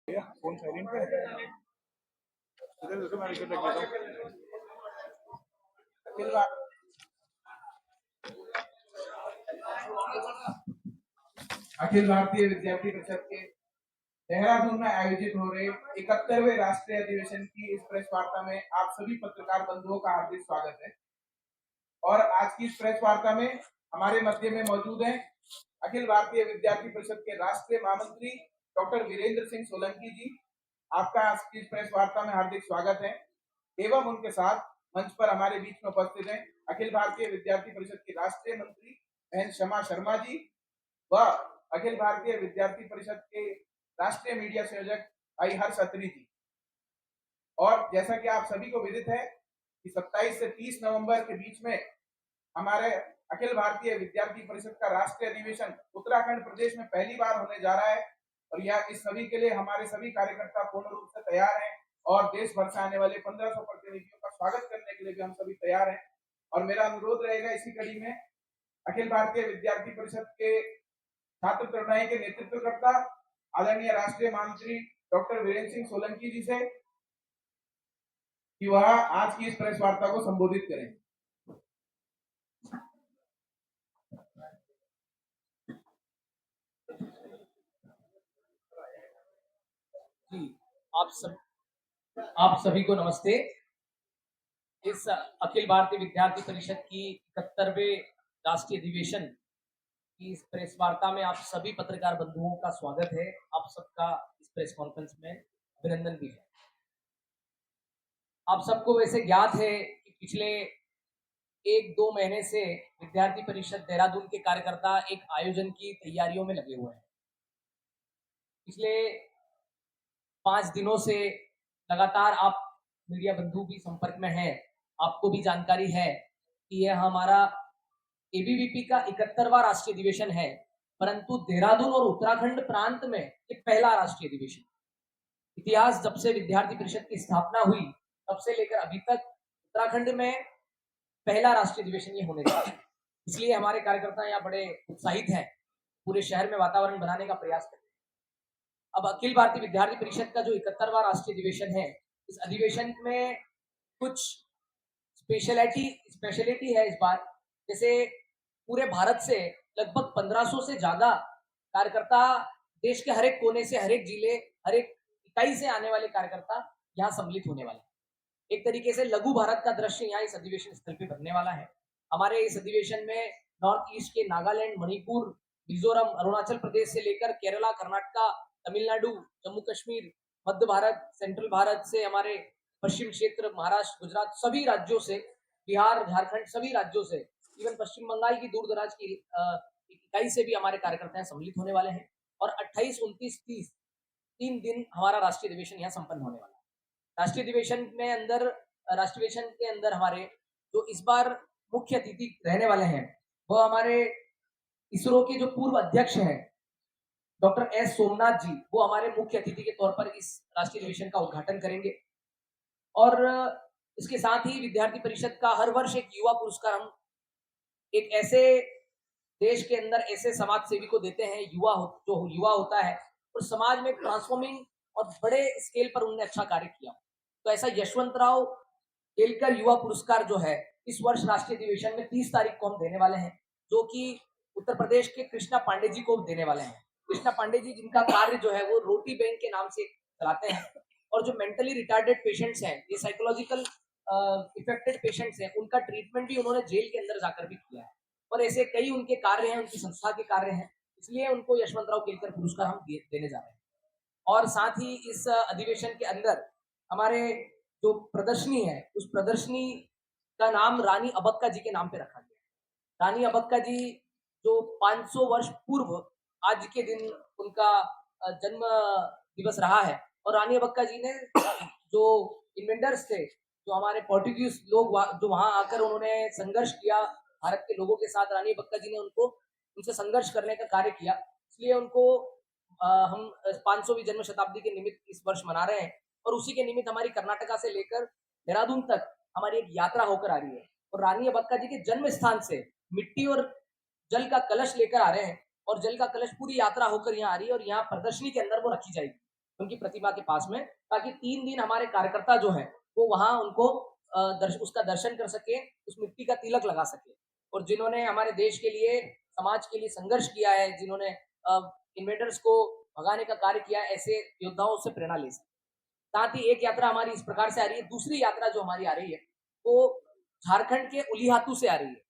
Phone silent पे है। इधर देखो मैं विकेट रख देता हूँ। अखिल भारतीय विद्यार्थी परिषद के देहरादून में आयोजित हो रहे 71वें राष्ट्रीय अधिवेशन की इस प्रेस वार्ता में आप सभी पत्रकार बंधुओं का हार्दिक स्वागत है। और आज की इस प्रेस वार्ता में हमारे मध्य में मौजूद हैं अखिल भारतीय विद्यार्थी परिषद के राष्ट्रीय महामंत्री डॉक्टर वीरेंद्र सिंह सोलंकी जी। आपका आज की इस प्रेस वार्ता में हार्दिक स्वागत है। एवं उनके साथ मंच पर हमारे बीच में उपस्थित हैं अखिल भारतीय विद्यार्थी परिषद की राष्ट्रीय मंत्री बहन क्षमा शर्मा जी व अखिल भारतीय विद्यार्थी परिषद के राष्ट्रीय मीडिया संयोजक भाई हर्ष अत्री जी। और जैसा कि आप सभी को विदित है कि 27 से 30 नवंबर के बीच में हमारे अखिल भारतीय विद्यार्थी परिषद का राष्ट्रीय अधिवेशन उत्तराखंड प्रदेश में पहली बार होने जा रहा है। और यह इस सभी के लिए हमारे सभी कार्यकर्ता पूर्ण रूप से तैयार हैं और देश भर से आने वाले 1500 प्रतिनिधियों का स्वागत करने के लिए भी हम सभी तैयार हैं। और मेरा अनुरोध रहेगा इसी कड़ी में अखिल भारतीय विद्यार्थी परिषद के छात्र प्रणय के नेतृत्वकर्ता आदरणीय राष्ट्रीय महामंत्री डॉक्टर वीरेंद्र सिंह सोलंकी जी से कि वह आज की इस प्रेस वार्ता को संबोधित करें। जी, आप सभी को नमस्ते। इस अखिल भारतीय विद्यार्थी परिषद की 71वें राष्ट्रीय अधिवेशन की इस प्रेस वार्ता में आप सभी पत्रकार बंधुओं का स्वागत है। आप सबका इस प्रेस कॉन्फ्रेंस में अभिनंदन भी है। आप सबको वैसे ज्ञात है कि पिछले 1-2 महीने से विद्यार्थी परिषद देहरादून के कार्यकर्ता एक आयोजन की तैयारियों में लगे हुए हैं। पिछले 5 दिनों से लगातार आप मीडिया बंधु भी संपर्क में हैं। आपको भी जानकारी है कि यह हमारा एबीवीपी का 71वां राष्ट्रीय अधिवेशन है, परंतु देहरादून और उत्तराखंड प्रांत में ये पहला राष्ट्रीय अधिवेशन। इतिहास जब से विद्यार्थी परिषद की स्थापना हुई तब से लेकर अभी तक उत्तराखंड में पहला राष्ट्रीय अधिवेशन ये होने जा रहा है। इसलिए हमारे कार्यकर्ता यहाँ बड़े उत्साहित हैं, पूरे शहर में वातावरण बनाने का प्रयास कर रहे हैं। अब अखिल भारतीय विद्यार्थी परिषद का जो 71वां राष्ट्रीय अधिवेशन है, इस अधिवेशन में कुछ स्पेशलिटी है इस बार। जैसे पूरे भारत से लगभग 1500 से ज्यादा कार्यकर्ता, देश के हर एक कोने से, हर एक जिले, हर एक इकाई से आने वाले कार्यकर्ता यहाँ सम्मिलित होने वाले हैं। एक तरीके से लघु भारत का दृश्य यहाँ इस अधिवेशन स्थल पे बनने वाला है। हमारे इस अधिवेशन में नॉर्थ ईस्ट के नागालैंड, मणिपुर, मिजोरम, अरुणाचल प्रदेश से लेकर केरला, कर्नाटका, तमिलनाडु, जम्मू कश्मीर, मध्य भारत, सेंट्रल भारत से हमारे पश्चिम क्षेत्र, महाराष्ट्र, गुजरात, सभी राज्यों से, बिहार, झारखंड, सभी राज्यों से, इवन पश्चिम बंगाल की दूर दराज की इकाई से भी हमारे कार्यकर्ता सम्मिलित होने वाले हैं। और 28, 29, 30 3 दिन हमारा राष्ट्रीय अधिवेशन यहाँ संपन्न होने वाला है। राष्ट्रीय अधिवेशन के अंदर हमारे जो इस बार मुख्य अतिथि रहने वाले हैं वो हमारे इसरो के जो पूर्व अध्यक्ष हैं डॉक्टर एस सोमनाथ जी, वो हमारे मुख्य अतिथि के तौर पर इस राष्ट्रीय अधिवेशन का उद्घाटन करेंगे। और इसके साथ ही विद्यार्थी परिषद का हर वर्ष एक युवा पुरस्कार हम एक ऐसे देश के अंदर ऐसे समाज सेवी को देते हैं जो युवा होता है और समाज में ट्रांसफॉर्मिंग और बड़े स्केल पर उन्होंने अच्छा कार्य किया। तो ऐसा यशवंतराव केलकर युवा पुरस्कार जो है इस वर्ष राष्ट्रीय अधिवेशन में 30 तारीख को हम देने वाले हैं, जो कि उत्तर प्रदेश के कृष्णा पांडे जी को देने वाले हैं। कृष्णा पांडे जी जिनका कार्य जो है वो रोटी बैंक के नाम से चलाते हैं और जो मेंटली रिटार्डेड पेशेंट्स हैं, ये साइकोलॉजिकल इफेक्टेड पेशेंट्स हैं, उनका ट्रीटमेंट भी उन्होंने जेल के अंदर जाकर भी किया है। और ऐसे कई उनके कार्य हैं, उनकी संस्था के कार्य हैं, इसलिए उनको यशवंतराव केलकर पुरस्कार हम देने जा रहे हैं। और साथ ही इस अधिवेशन के अंदर हमारे जो प्रदर्शनी है उस प्रदर्शनी का नाम रानी अबक्का जी के नाम पे रखा गया। रानी अबक्का जी जो 500 वर्ष पूर्व आज के दिन उनका जन्म दिवस रहा है। और रानी अबक्का जी ने जो इन्वेंटर्स थे, जो हमारे पोर्टुगीज लोग जो वहां आकर उन्होंने संघर्ष किया भारत के लोगों के साथ, रानी अबक्का जी ने उनसे संघर्ष करने का कार्य किया, इसलिए उनको हम 500वीं जन्म शताब्दी के निमित्त इस वर्ष मना रहे हैं। और उसी के निमित्त हमारी कर्नाटका से लेकर देहरादून तक हमारी एक यात्रा होकर आ रही है और रानी अबक्का जी के जन्म स्थान से मिट्टी और जल का कलश लेकर आ रहे हैं और जल का कलश पूरी यात्रा होकर यहाँ आ रही है और यहाँ प्रदर्शनी के अंदर वो रखी जाएगी। उनकी प्रतिमा के पास में, ताकि 3 दिन हमारे कार्यकर्ता जो है वो वहां उनको उसका दर्शन कर सके, उस मिट्टी का तिलक लगा सके। और जिन्होंने हमारे देश के लिए, समाज के लिए संघर्ष किया है, जिन्होंने इन्वेडर्स को भगाने का कार्य किया है, ऐसे योद्धाओं से प्रेरणा ले सके। साथ ही एक यात्रा हमारी इस प्रकार से आ रही है। दूसरी यात्रा जो हमारी आ रही है वो झारखंड के उलिहातू से आ रही है।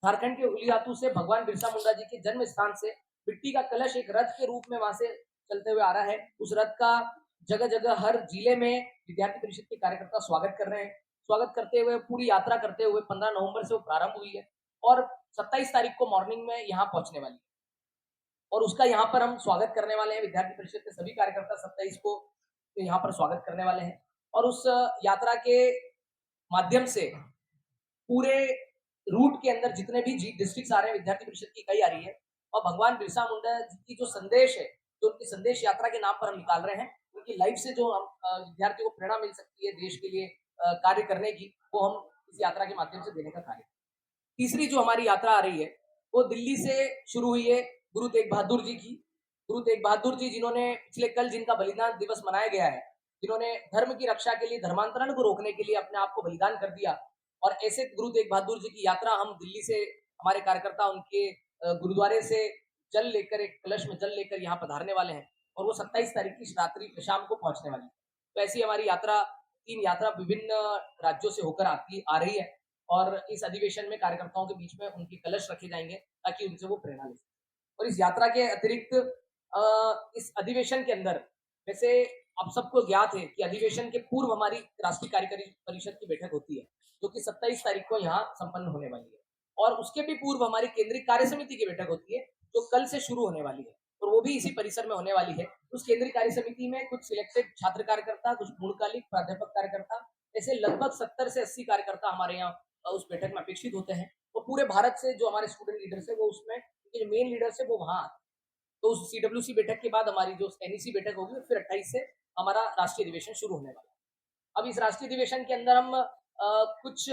झारखंड के उलिहातू से भगवान बिरसा मुंडा जी के जन्म स्थान से मिट्टी का कलश एक रथ के रूप में वहां से चलते हुए आ रहा है। उस रथ का जगह जगह हर जिले में विद्यार्थी परिषद के कार्यकर्ता स्वागत कर रहे हैं। स्वागत करते हुए, पूरी यात्रा करते हुए 15 नवंबर से वो प्रारंभ हुई है और 27 तारीख को मॉर्निंग में यहाँ पहुंचने वाली है। और उसका यहाँ पर हम स्वागत करने वाले हैं। विद्यार्थी परिषद के सभी कार्यकर्ता 27 को यहाँ पर स्वागत करने वाले हैं। और उस यात्रा के माध्यम से पूरे रूट के अंदर जितने भी डिस्ट्रिक्ट आ रहे हैं, विद्यार्थी परिषद की इकाई आ रही है, और भगवान बिरसा मुंडा जी की जो संदेश है, जो उनकी संदेश यात्रा के नाम पर हम निकाल रहे हैं, उनकी लाइफ से जो हम विद्यार्थियों को प्रेरणा मिल सकती है देश के लिए कार्य करने की, वो हम इस यात्रा के माध्यम से देने का कार्य। तीसरी जो हमारी यात्रा आ रही है वो दिल्ली से शुरू हुई है, गुरु तेग बहादुर जी की। गुरु तेग बहादुर जी, जिन्होंने पिछले कल जिनका बलिदान दिवस मनाया गया है, जिन्होंने धर्म की रक्षा के लिए, धर्मांतरण को रोकने के लिए अपने आप को बलिदान कर दिया, और ऐसे गुरु तेग बहादुर जी की यात्रा हम दिल्ली से, हमारे कार्यकर्ता उनके गुरुद्वारे से जल लेकर, एक कलश में जल लेकर यहाँ पधारने वाले हैं, और वो 27 तारीख की रात्रि शाम को पहुंचने वाली है। तो ऐसी हमारी यात्रा, 3 यात्रा विभिन्न राज्यों से होकर आ रही है, और इस अधिवेशन में कार्यकर्ताओं के बीच में उनके कलश रखे जाएंगे ताकि उनसे वो प्रेरणा ले सकें। और इस यात्रा के अतिरिक्त इस अधिवेशन के अंदर, वैसे आप सबको ज्ञात है कि अधिवेशन के पूर्व हमारी राष्ट्रीय कार्यकारी परिषद की बैठक होती है, जो कि 27 तारीख को यहाँ संपन्न होने वाली है। और उसके भी पूर्व हमारी केंद्रीय कार्य समिति की बैठक होती है, जो कल से शुरू होने वाली है, और वो भी इसी परिसर में होने वाली है। उस केंद्रीय कार्य समिति में कुछ सिलेक्टेड छात्र कार्यकर्ता, कुछ पूर्णकालिक प्राध्यापक कार्यकर्ता, ऐसे लगभग 70 से 80 कार्यकर्ता हमारे यहाँ उस बैठक में अपेक्षित होते हैं। तो पूरे भारत से जो हमारे स्टूडेंट लीडर्स है, वो उसमें, जो मेन लीडर्स है वो वहां आते हैं। तो उस सीडब्ल्यूसी बैठक के बाद हमारी जो एनईसी बैठक होगी, फिर 28 से हमारा राष्ट्रीय अधिवेशन शुरू होने वाला है। अब इस राष्ट्रीय अधिवेशन के अंदर हम कुछ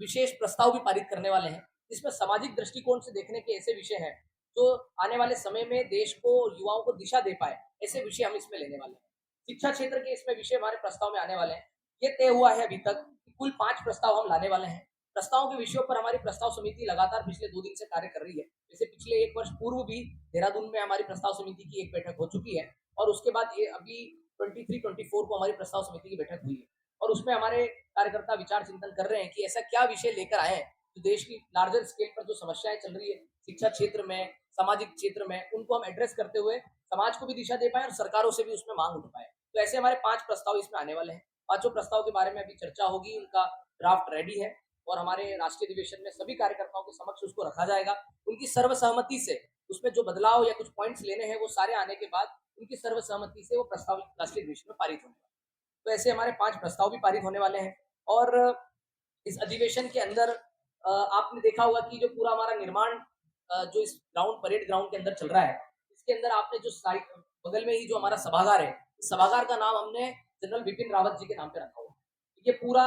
विशेष प्रस्ताव भी पारित करने वाले हैं, जिसमें सामाजिक दृष्टिकोण से देखने के ऐसे विषय हैं जो आने वाले समय में देश को, युवाओं को दिशा दे पाए, ऐसे विषय हम इसमें लेने वाले हैं। शिक्षा क्षेत्र के इसमें विषय हमारे प्रस्ताव में आने वाले हैं। ये तय हुआ है अभी तक कि कुल 5 प्रस्ताव हम लाने वाले हैं। प्रस्तावों के विषयों पर हमारी प्रस्ताव समिति लगातार पिछले 2 दिन से कार्य कर रही है। जैसे पिछले 1 वर्ष पूर्व भी देहरादून में हमारी प्रस्ताव समिति की एक बैठक हो चुकी है, और उसके बाद ये अभी 23-24 को हमारी प्रस्ताव समिति की बैठक हुई है, और उसमें हमारे कार्यकर्ता विचार चिंतन कर रहे हैं कि ऐसा क्या विषय लेकर आए जो देश की लार्जर स्केल पर जो समस्याएं चल रही है शिक्षा क्षेत्र में, सामाजिक क्षेत्र में, उनको हम एड्रेस करते हुए समाज को भी दिशा दे पाए और सरकारों से भी उसमें मांग उठ पाए। तो ऐसे हमारे 5 प्रस्ताव इसमें आने वाले हैं। 5 प्रस्ताव के बारे में अभी चर्चा होगी, उनका ड्राफ्ट रेडी है, और हमारे राष्ट्रीय अधिवेशन में सभी कार्यकर्ताओं के समक्ष उसको रखा जाएगा। उनकी सर्वसहमति से उसमें जो बदलाव या कुछ पॉइंट्स लेने हैं, वो सारे आने के बाद उनकी सर्वसहमति से वो प्रस्ताव राष्ट्रीय अधिवेशन में पारित होने वाला है। तो ऐसे हमारे 5 प्रस्ताव भी पारित होने वाले हैं। और इस अधिवेशन के अंदर आपने देखा होगा कि जो पूरा हमारा निर्माण जो इस परेड ग्राउंड के अंदर चल रहा है, इसके अंदर आपने जो साइड बगल में ही जो हमारा सभागार है, इस सभागार का नाम हमने जनरल बिपिन रावत जी के नाम पे रखा हुआ है। ये पूरा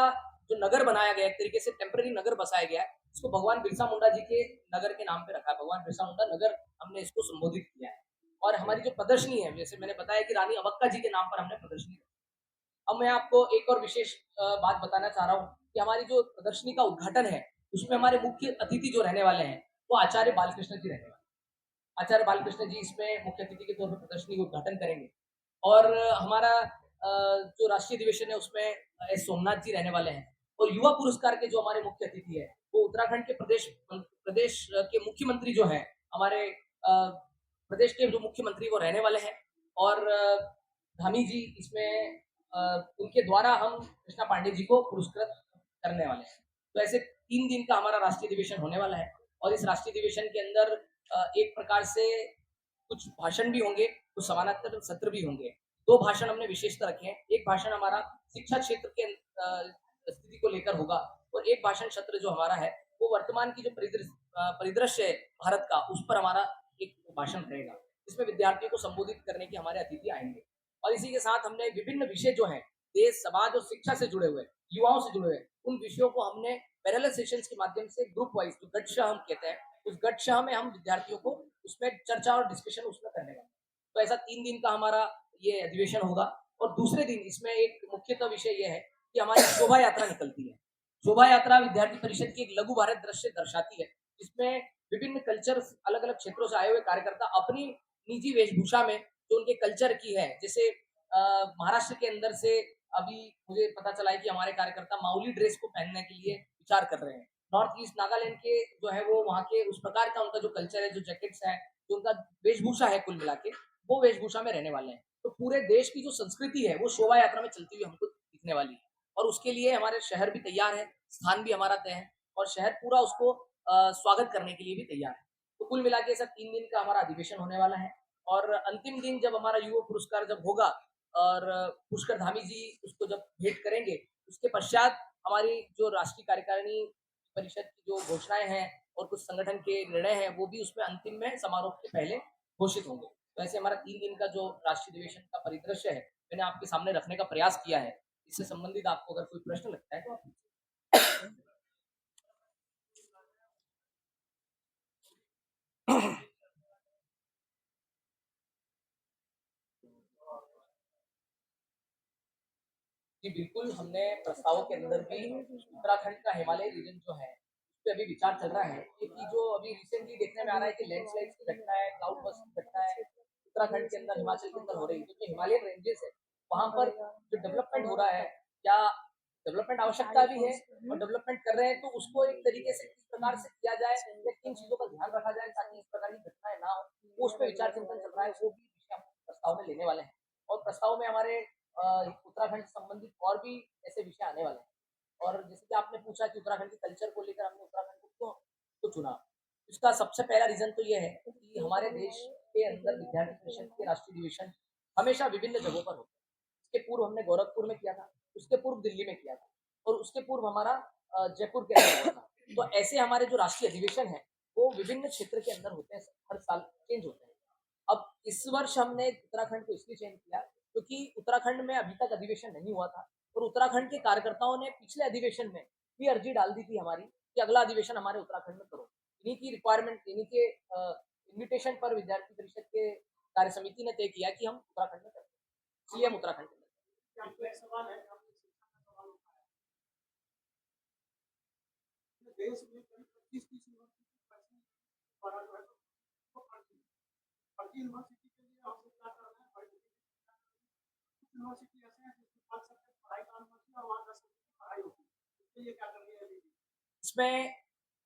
जो नगर बनाया गया है, एक तरीके से टेम्पररी नगर बसाया गया है, इसको भगवान बिरसा मुंडा जी के नगर के नाम पे रखा है। भगवान बिरसा मुंडा नगर हमने इसको संबोधित किया है। और हमारी जो प्रदर्शनी है, जैसे मैंने बताया कि रानी अबक्का जी के नाम पर हमने प्रदर्शनी रखी। अब मैं आपको एक और विशेष बात बताना चाह रहा हूँ कि हमारी जो प्रदर्शनी का उद्घाटन है, उसमें हमारे मुख्य अतिथि जो रहने वाले हैं, वो आचार्य बालकृष्ण जी रहने वाले हैं। आचार्य बालकृष्ण जी इसमें मुख्य अतिथि के तौर पर प्रदर्शनी का उद्घाटन करेंगे। और हमारा जो राष्ट्रीय अधिवेशन है, उसमें एस सोमनाथ जी रहने वाले हैं। और युवा पुरस्कार के जो हमारे मुख्य अतिथि है, वो उत्तराखंड के प्रदेश के मुख्यमंत्री जो हैं, हमारे प्रदेश के जो मुख्यमंत्री वो रहने वाले हैं। और धामी जी इसमें उनके द्वारा हम कृष्णा पांडे जी को पुरस्कृत करने वाले हैं। तो ऐसे 3 दिन का हमारा राष्ट्रीय अधिवेशन होने वाला है। और इस राष्ट्रीय अधिवेशन के अंदर एक प्रकार से कुछ भाषण भी होंगे, कुछ समानांतर सत्र भी होंगे। 2 भाषण हमने विशेषता रखे हैं। एक भाषण हमारा शिक्षा क्षेत्र के स्थिति को लेकर होगा, और एक भाषण सत्र जो हमारा है, वो वर्तमान की जो परिदृश्य है भारत का, उस पर हमारा एक भाषण रहेगा, जिसमें विद्यार्थियों को संबोधित करने के हमारे अतिथि आएंगे। और इसी के साथ हमने विभिन्न विषय जो हैं, देश, समाज और शिक्षा से जुड़े हुए, युवाओं से जुड़े हुए, उन विषयों को हमने पैरेलल सेशंस के माध्यम से ग्रुप वाइज, जो गठशाह हम कहते हैं, उस गठशाह में हम विद्यार्थियों को उसमें चर्चा और डिस्कशन उसमें करने वाले हैं। तो ऐसा 3 दिन का हमारा ये अधिवेशन होगा। और दूसरे दिन इसमें एक मुख्यतः विषय यह है कि हमारी शोभा यात्रा निकलती है। शोभा यात्रा विद्यार्थी परिषद की एक लघु भारत दृश्य दर्शाती है, जिसमें विभिन्न कल्चर अलग अलग क्षेत्रों से आए हुए कार्यकर्ता अपनी निजी वेशभूषा में जो उनके कल्चर की है, जैसे महाराष्ट्र के अंदर से अभी मुझे पता चला है कि हमारे कार्यकर्ता माउली ड्रेस को पहनने के लिए विचार कर रहे हैं। नॉर्थ ईस्ट नागालैंड के जो है वो वहाँ के उस प्रकार का उनका जो कल्चर है, जो जैकेट्स है, जो उनका वेशभूषा है, कुल मिला के वो वेशभूषा में रहने वाले हैं। तो पूरे देश की जो संस्कृति है वो शोभा यात्रा में चलती हुई हमको दिखने वाली है, और उसके लिए हमारे शहर भी तैयार है, स्थान भी हमारा तय है, और शहर पूरा उसको स्वागत करने के लिए भी तैयार है। तो कुल मिला के ऐसा 3 दिन का हमारा अधिवेशन होने वाला है, और अंतिम दिन जब हमारा युवा पुरस्कार जब होगा और पुष्कर धामी जी उसको जब भेंट करेंगे, उसके पश्चात हमारी जो राष्ट्रीय कार्यकारिणी परिषद की जो घोषणाएं हैं और कुछ संगठन के निर्णय हैं वो भी उसमें अंतिम में समारोह के पहले घोषित होंगे। तो ऐसे हमारा 3 दिन का जो राष्ट्रीय अधिवेशन का परिदृश्य है, मैंने आपके सामने रखने का प्रयास किया है। इससे संबंधित आपको अगर कोई प्रश्न लगता है तो आप जी बिल्कुल, हमने प्रस्तावों के अंदर भी उत्तराखंड का हिमालय रीजन जो है, उस पे अभी विचार चल रहा है, क्योंकि जो अभी रिसेंटली देखने में आ रहा है कि लैंडस्लाइड्स की घटना है, क्लाउड बर्स्ट की घटना है, उत्तराखंड के अंदर, हिमाचल के अंदर हो रही है। तो जो हिमालयन रेंजेस है, वहाँ पर जो डेवलपमेंट हो रहा है, क्या डेवलपमेंट आवश्यकता भी है और डेवलपमेंट कर रहे हैं, तो उसको एक तरीके से किस प्रकार से किया जाए या किन चीज़ों का ध्यान रखा जाए ताकि इस प्रकार की घटनाएँ ना हो, वो उस पे विचार चिंतन चल रहा है, वो भी विषय हम प्रस्ताव में लेने वाले हैं। और प्रस्ताव में हमारे उत्तराखंड से संबंधित और भी ऐसे विषय आने वाले हैं। और जैसे कि आपने पूछा कि उत्तराखंड के कल्चर को लेकर हमने उत्तराखंड को क्यों क्यों चुना, इसका सबसे पहला रीजन तो ये है कि हमारे देश के अंदर विद्यार्थी परिषद के राष्ट्रीय अधिवेशन हमेशा विभिन्न जगहों पर होते हैं। इसके पूर्व हमने गोरखपुर में किया था, उसके पूर्व दिल्ली में किया था, और उसके पूर्व हमारा जयपुर के अंदर हुआ था। तो ऐसे हमारे जो राष्ट्रीय अधिवेशन है वो विभिन्न क्षेत्र के अंदर होते हैं, हर साल चेंज होते हैं। अब इस वर्ष हमने उत्तराखंड को इसलिए चयन किया क्योंकि उत्तराखंड में अभी तक अधिवेशन नहीं हुआ था, और उत्तराखंड के कार्यकर्ताओं ने पिछले अधिवेशन में भी अर्जी डाल दी थी हमारी कि अगला अधिवेशन हमारे उत्तराखंड में करो। इन्हीं की रिक्वायरमेंट, इन्हीं के इन्विटेशन पर विद्यार्थी परिषद के कार्य समिति ने तय किया कि हम उत्तराखंड में करें, इसलिए हम उत्तराखंड में करें। देश में करीब 25-30 यूनिवर्सिटी द्वारा जो है वो फर्जी यूनिवर्सिटी के लिए हमसे क्या कर रहे हैं, फर्जी कुछ यूनिवर्सिटी ऐसे हैं जिसमें 5 सब्जेक्ट पढ़ाई का अनुमति है और वहाँ 10 सब्जेक्ट की पढ़ाई होती है, इसके लिए क्या कर रही है अभी? इसमें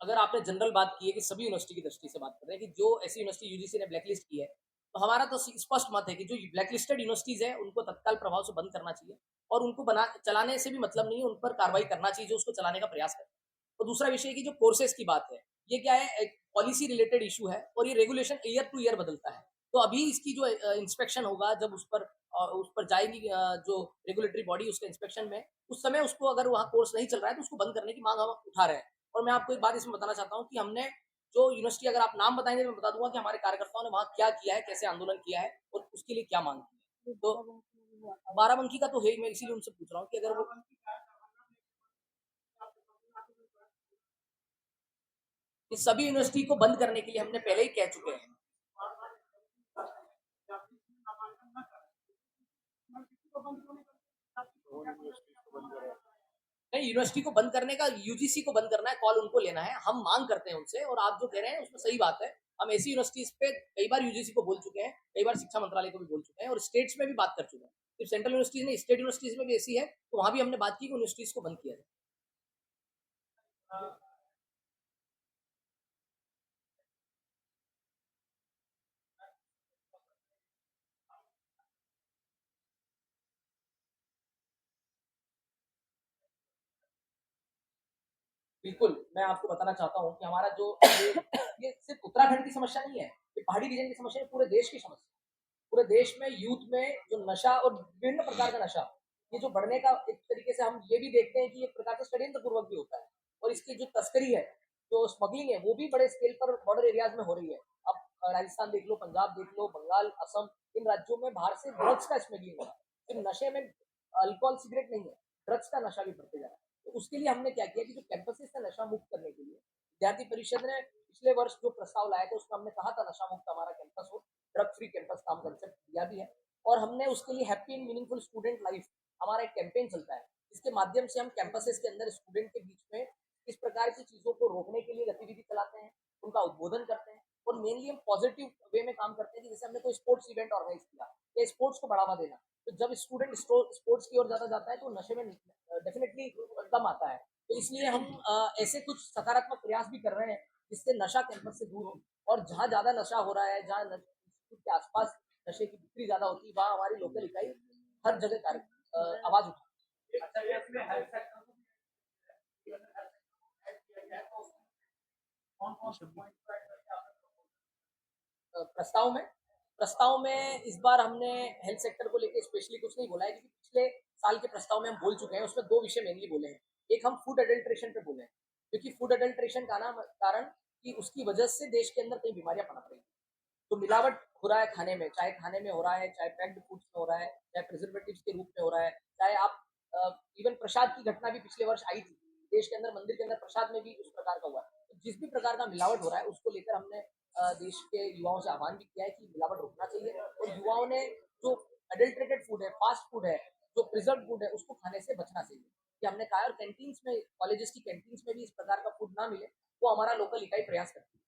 अगर आपने जनरल बात की है कि सभी यूनिवर्सिटी की दृष्टि से बात कर रहे हैं कि जो ऐसी यूनिवर्सिटी यूजीसी ने ब्लैकलिस्ट की है, तो हमारा तो स्पष्ट मत है कि जो ब्लैकलिस्टेड यूनिवर्सिटीज है उनको तत्काल प्रभाव से बंद करना चाहिए, और उनको बना चलाने से भी मतलब नहीं है, उन पर कार्रवाई करना चाहिए जो उसको चलाने का प्रयास करते हैं। तो दूसरा विषय की जो कोर्सेज की बात है, ये क्या है, एक पॉलिसी रिलेटेड इशू है, और ये रेगुलेशन ईयर टू ईयर बदलता है। तो अभी इसकी जो इंस्पेक्शन होगा, जब उस पर जाएगी जो रेगुलेटरी बॉडी उसके इंस्पेक्शन में, उस समय उसको अगर वहाँ कोर्स नहीं चल रहा है तो उसको बंद करने की मांग हम उठा रहे हैं। और मैं आपको एक बात इसमें बताना चाहता हूँ कि हमने जो यूनिवर्सिटी, अगर आप नाम बताएंगे तो मैं बता दूंगा कि हमारे कार्यकर्ताओं ने वहाँ क्या किया है, कैसे आंदोलन किया है और उसके लिए क्या मांग की है। तो बाराबंकी का तो है ही, मैं इसीलिए उनसे पूछ रहा हूँ कि अगर वो इस सभी यूनिवर्सिटी को बंद करने के लिए हमने पहले ही कह चुके हैं। नहीं, यूनिवर्सिटी को बंद करने का, यूजीसी को बंद करना है, कॉल उनको लेना है, हम मांग करते हैं उनसे, और आप जो कह रहे हैं उसमें सही बात है। हम ऐसी यूनिवर्सिटीज पे कई बार यूजीसी को बोल चुके हैं, कई बार शिक्षा मंत्रालय को भी बोल चुके हैं, और स्टेट्स में भी बात कर चुके हैं। सिर्फ सेंट्रल यूनिवर्सिटीज नहीं, स्टेट यूनिवर्सिटीज में भी ऐसी है, तो वहां भी हमने बात की कि यूनिवर्सिटीज को बंद किया जाए। बिल्कुल, मैं आपको बताना चाहता हूँ कि हमारा जो ये सिर्फ उत्तराखंड की समस्या नहीं है, ये पहाड़ी रीजन की समस्या है, पूरे देश की समस्या है। पूरे देश में यूथ में जो नशा और विभिन्न प्रकार का नशा, ये जो बढ़ने का एक तरीके से हम ये भी देखते हैं कि एक प्रकार से षड्यंत्र पूर्वक भी होता है, और इसकी जो तस्करी है, जो स्मगलिंग है, वो भी बड़े स्केल पर बॉर्डर एरियाज में हो रही है। अब राजस्थान देख लो, पंजाब देख लो, बंगाल, असम, इन राज्यों में बाहर से ड्रग्स का स्मगलिंग हो रहा है। सिर्फ नशे में अल्कोहल सिगरेट नहीं है, ड्रग्स का नशा भी बढ़ते जा रहा है। तो उसके लिए हमने क्या किया कि जो कैंपसेस से नशा मुक्त करने के लिए विद्यार्थी परिषद ने पिछले वर्ष जो प्रस्ताव लाया था उसमें हमने कहा था नशा मुक्त हमारा कैंपस हो, ड्रग फ्री कैंपस का हम कंसेप्ट दिया भी है। और हमने उसके लिए happy and meaningful student life हमारा एक कैंपेन चलता है, जिसके माध्यम से हम कैंपसेस के अंदर स्टूडेंट के बीच में इस प्रकार की चीजों को रोकने के लिए गतिविधि चलाते हैं, उनका उद्बोधन करते हैं और मेनली हम पॉजिटिव वे में काम करते हैं कि जैसे हमने कोई स्पोर्ट्स इवेंट ऑर्गेनाइज किया या स्पोर्ट्स को बढ़ावा देना, तो जब स्टूडेंट स्पोर्ट्स की ओर ज्यादा जाता है तो नशे में डेफिनेटली कम आता है। तो इसलिए हम ऐसे कुछ सकारात्मक प्रयास भी कर रहे हैं जिससे नशा कैंपस से दूर हो, और जहाँ ज्यादा नशा हो रहा है, जहाँ इंस्टीट्यूट के आसपास नशे की बिक्री ज्यादा होती है, वहाँ हमारी लोकल इकाई हर जगह आवाज उठाती है। अच्छा, ये इसमें हेल्थ सेक्टर को भी कौन-कौन से पॉइंट पर ऐड करके आपने प्रस्ताव में इस बार हमने हेल्थ सेक्टर को लेकर स्पेशली कुछ नहीं बोला है, क्योंकि पिछले साल के प्रस्ताव में हम बोल चुके हैं, उसमें दो विषय मेनली बोले हैं। एक हम फूड अडल्ट्रेशन पे बोले हैं, क्योंकि फूड अडल्ट्रेशन का नाम कारण कि उसकी वजह से देश के अंदर कई बीमारियां पनप रही हैं। तो मिलावट हो रहा है खाने में, चाहे खाने में हो रहा है, चाहे पैक्ड फूड्स में हो रहा है, चाहे प्रिजर्वेटिव्स के रूप में हो रहा है, चाहे आप इवन प्रसाद की घटना भी पिछले वर्ष आई थी, देश के अंदर मंदिर के अंदर प्रसाद में भी उस प्रकार का हुआ है। तो जिस भी प्रकार का मिलावट हो रहा है उसको लेकर हमने देश के युवाओं से आह्वान भी किया है कि मिलावट रोकना चाहिए, और युवाओं ने जो अडल्ट्रेटेड फूड है, फास्ट फूड है, जो प्रिजर्व फूड है, उसको खाने से बचना चाहिए। कि हमने कहा है, और कैंटीन्स में, कॉलेजेस की कैंटीन्स में भी इस प्रकार का फूड ना मिले, वो हमारा लोकल इकाई प्रयास करती है।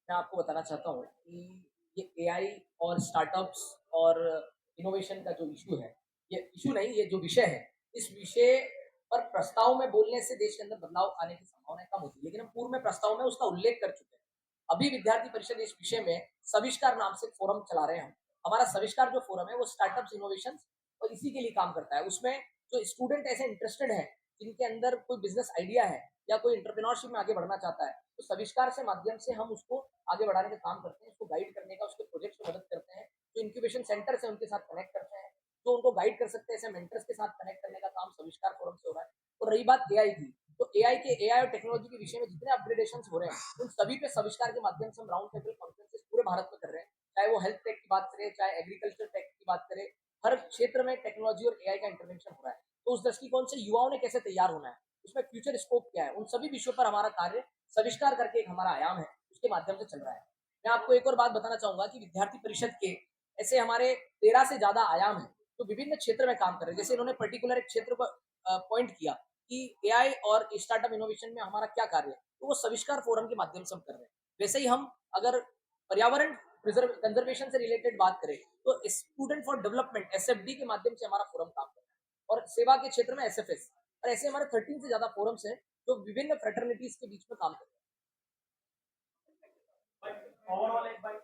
मैं आपको बताना चाहता हूँ कि ये एआई और स्टार्टअप्स और इनोवेशन का जो इशू है, ये इशू नहीं, ये जो विषय है, इस विषय पर प्रस्ताव में बोलने से देश के अंदर बदलाव आने की संभावना कम होती है, लेकिन हम पूर्व में प्रस्ताव में उसका उल्लेख कर चुके हैं। अभी विद्यार्थी परिषद इस विषय में सविष्कार नाम से फोरम चला रहे हैं हम। हमारा सविष्कार जो फोरम है वो स्टार्टअप्स इनोवेशन और इसी के लिए काम करता है। उसमें जो स्टूडेंट ऐसे इंटरेस्टेड है, जिनके अंदर कोई बिजनेस आइडिया है या कोई एंटरप्रेन्योरशिप में आगे बढ़ना चाहता है, तो सविष्कार से माध्यम से हम उसको आगे बढ़ाने का काम करते हैं, उसको गाइड करने का, उसके प्रोजेक्ट्स में मदद करते हैं। जो इंक्यूबेशन सेंटर से उनके साथ कनेक्ट करते हैं, जो उनको गाइड कर सकते हैं, ऐसे मेंटर्स के साथ कनेक्ट करने का काम सविष्कार फोरम से हो रहा है। और रही बात एआई की, तो एआई और टेक्नोलॉजी के विषय में जितने अपग्रेडेशन हो रहे हैं, उन सभी पे सविष्कार के माध्यम से हम राउंड टेबल कॉन्फ्रेंसेस पूरे भारत में कर रहे हैं। चाहे वो हेल्थ टेक की बात करें, चाहे एग्रीकल्चर टेक की बात करें, हर क्षेत्र में टेक्नोलॉजी और एआई का इंटरवेंशन हो रहा है। तो उस दृष्टिकोण से युवाओं ने कैसे तैयार होना है, उसमें फ्यूचर स्कोप क्या है, उन सभी विषयों पर हमारा कार्य सविष्कार करके एक हमारा आयाम है, उसके माध्यम से चल रहा है। मैं आपको एक और बात बताना चाहूंगा कि विद्यार्थी परिषद के ऐसे हमारे 13 से ज्यादा आयाम हैं, जो विभिन्न क्षेत्र में काम कर रहे हैं। जैसे इन्होंने पर्टिकुलर एक क्षेत्र पर पॉइंट किया कि एआई और स्टार्टअप इनोवेशन में हमारा क्या कार्य है, तो वो सविष्कार फोरम के माध्यम से हम कर रहे हैं। वैसे ही हम अगर पर्यावरण कंजर्वेशन से रिलेटेड बात करें, तो स्टूडेंट फॉर डेवलपमेंट एसएफडी के माध्यम से हमारा फोरम काम कर रहा है, और सेवा के क्षेत्र में एसएफएस, और ऐसे हमारे 13 से ज्यादा फोरम्स हैं जो विभिन्न फ्रेटर्निटीज के बीच में काम कर रहे हैं। ओवरऑल एक बाइक